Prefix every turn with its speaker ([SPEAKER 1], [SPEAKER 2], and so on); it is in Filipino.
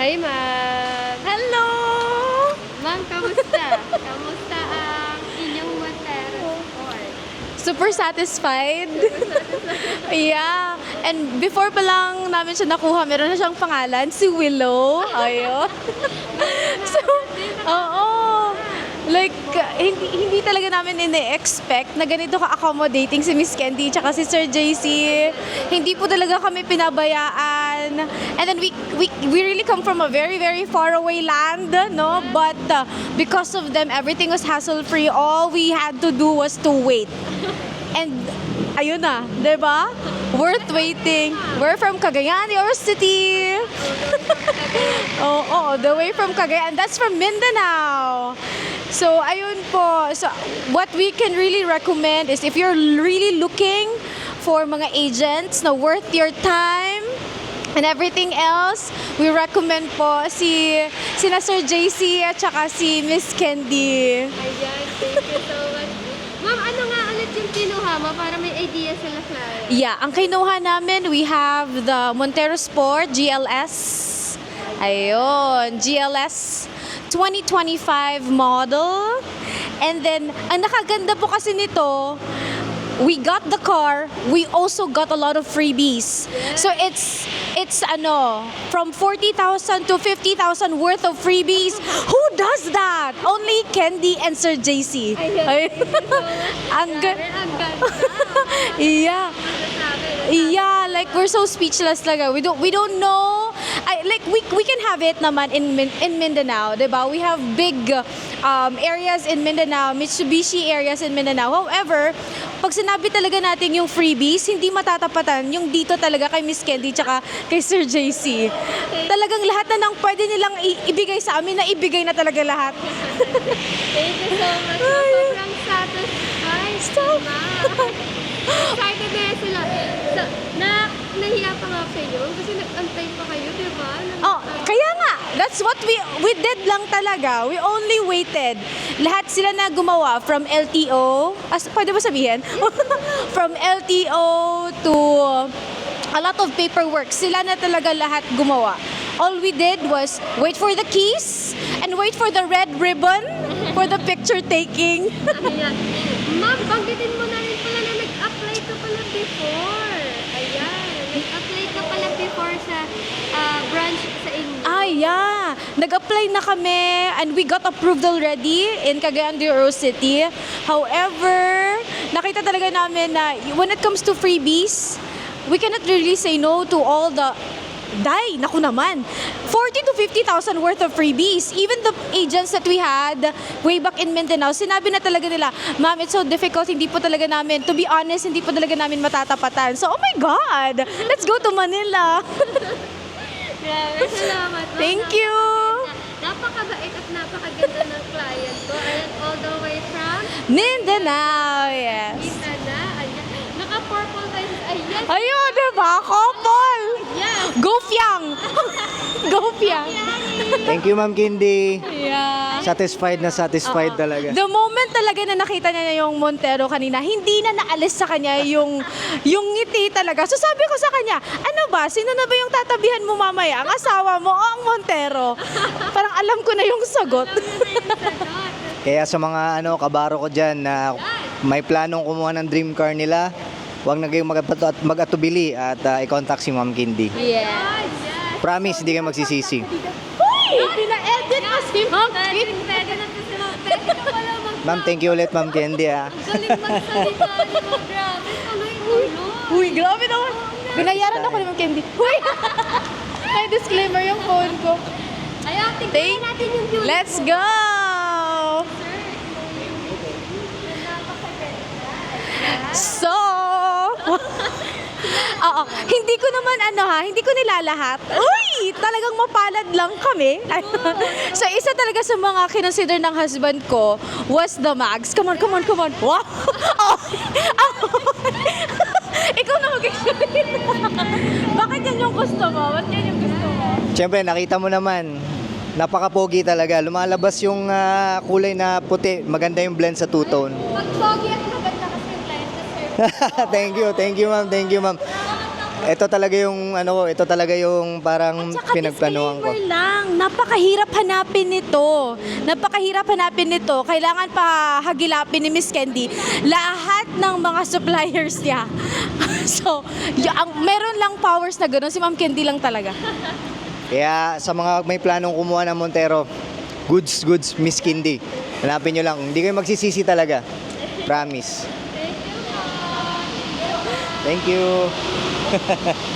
[SPEAKER 1] Hi, ma'am.
[SPEAKER 2] Hello!
[SPEAKER 1] Ma'am, kamusta? Kamusta ang inyong Montero Sport?
[SPEAKER 2] Super satisfied. Yeah. And before pa lang namin siya nakuha, meron na siyang pangalan, si Willow. Ayun. So, oo. Like, hindi talaga namin ine-expect na ganito ka-accommodating si Miss Candy tsaka si Sir JC. Hindi po talaga kami pinabayaan. And then we really come from a very, very far away land, no? But because of them, everything was hassle-free. All we had to do was to wait. And ayun na, 'di ba? Worth waiting. We're from Cagayan de Oro City. Oh, the way from Cagayan. That's from Mindanao. So, ayun po. So, what we can really recommend is if you're really looking for mga agents na worth your time and everything else, we recommend po sina Sir JC at saka si Miss Candy.
[SPEAKER 1] Ayan, thank you so much. Ma'am, ano nga ulit yung kinuha mo para may idea sila klient?
[SPEAKER 2] Yeah, ang kinuha namin, we have the Montero Sport GLS. Ayun, GLS 2025 model. And then, ang nakaganda po kasi nito, we got the car, we also got a lot of freebies. So it's from 40,000 to 50,000 worth of freebies. Who does that? Only Candy and Sir JC.
[SPEAKER 1] Ayun, thank you so much.
[SPEAKER 2] Ang
[SPEAKER 1] Grabe, ang ganda.
[SPEAKER 2] Yeah.
[SPEAKER 1] Masasabi.
[SPEAKER 2] Yeah, like we're so speechless talaga. We don't know. We can have it naman in Mindanao, 'di ba? We have big areas in Mindanao, Mitsubishi areas in Mindanao. However, pag sinabi talaga natin yung freebies, hindi matatapatan yung dito talaga kay Miss Candy tsaka kay Sir JC. Talagang lahat na ng pwede nilang ibigay sa amin, na ibigay na talaga lahat.
[SPEAKER 1] Thank you so much. Sobrang satisfied.
[SPEAKER 2] Stop.
[SPEAKER 1] Ma'am. Excited na yan sila. So, nahiya pa nga kayo kasi nag-antay pa kayo, di ba?
[SPEAKER 2] Oh, kaya nga, that's what we did lang talaga. We only waited. Lahat sila na gumawa from LTO. Pwede ba sabihin? From LTO to a lot of paperwork. Sila na talaga lahat gumawa. All we did was wait for the keys and wait for the red ribbon for the picture taking.
[SPEAKER 1] Ayan. Ma'am, banggitin mo na rin pala na nag-apply ka pala before. Ayan. Nag-apply ka pala before sa branch sa inyo.
[SPEAKER 2] Yeah. Nag-apply na kami and we got approved already in Cagayan de Oro City. However, nakita talaga namin na when it comes to freebies, we cannot really say no to all the naku naman, 40 to 50,000 worth of freebies. Even the agents that we had way back in Mindanao, sinabi na talaga nila, ma'am, it's so difficult, hindi po talaga namin, to be honest, hindi po talaga namin matatapatan. So, oh my God, let's go to Manila.
[SPEAKER 1] Grabe, salamat. Ma'am.
[SPEAKER 2] Thank you.
[SPEAKER 1] Napakabait at napakaganda ng client ko. Ayan, all the way from
[SPEAKER 2] Mindanao, yes.
[SPEAKER 1] Kita na. Ayan. Naka-purple tayo. Ayan.
[SPEAKER 2] Ayun, diba? Couple!
[SPEAKER 1] Yes.
[SPEAKER 2] Go Fiang! Go Fiang!
[SPEAKER 3] Thank you, Ma'am Candy.
[SPEAKER 2] Yeah.
[SPEAKER 3] Satisfied na satisfied talaga.
[SPEAKER 2] The moment talaga na nakita niya yung Montero kanina, hindi na naalis sa kanya yung ngiti talaga. So sabi ko sa kanya, ano ba? Sino na ba yung tatabihan mo mamaya? Ang asawa mo o ang Montero? Parang alam ko na yung sagot.
[SPEAKER 3] Kaya sa mga kabaro ko dyan na may planong kumuha ng dream car nila, huwag na kayong mag-atubili at i-contact si Ma'am Candy.
[SPEAKER 2] Yes.
[SPEAKER 3] Promise, hindi kayo magsisisi.
[SPEAKER 2] Uy! Pina-edit pa si Ma'am.
[SPEAKER 1] Pwede na to si Ma'am. Pwede ka pala
[SPEAKER 3] Ma'am, thank you ulit, Ma'am Candy.
[SPEAKER 1] Ang galing magsalita ni Ma'am. Grabe. Tuloy-tuloy.
[SPEAKER 2] Uy, grabe naman. Binayaran ako ni Ma'am Candy. Uy! May disclaimer yung phone ko.
[SPEAKER 1] Ayan, tignan natin yung view.
[SPEAKER 2] Let's go! So, oo, hindi ko naman hindi ko nilalahat. Uy, talagang mapalad lang kami. So, isa talaga sa mga kinonsider ng husband ko was the Mags. Come on. Wow! Oh. Ikaw na mag-explain. Bakit yan yung gusto mo? Ba't yan yung gusto mo?
[SPEAKER 3] Siyempre, nakita mo naman, napaka-pogi talaga. Lumalabas yung kulay na puti. Maganda yung blend sa two-tone.
[SPEAKER 1] Pag pogi at maganda kasi yung client na sir.
[SPEAKER 3] Thank you, ma'am. ito talaga yung ano, ito talaga yung parang
[SPEAKER 2] Tsaka
[SPEAKER 3] pinagplanuhan ko.
[SPEAKER 2] disclaimer lang, napakahirap hanapin nito. Napakahirap hanapin nito. Kailangan pa hagilapin ni Miss Candy lahat ng mga suppliers niya. So, meron lang powers na gano'n, si Ma'am Candy lang talaga.
[SPEAKER 3] Kaya sa mga may planong kumuha ng Montero, goods, Miss Kindy. Hanapin nyo lang. Hindi kayo magsisisi talaga. Promise.
[SPEAKER 1] Thank you po.
[SPEAKER 3] Thank you.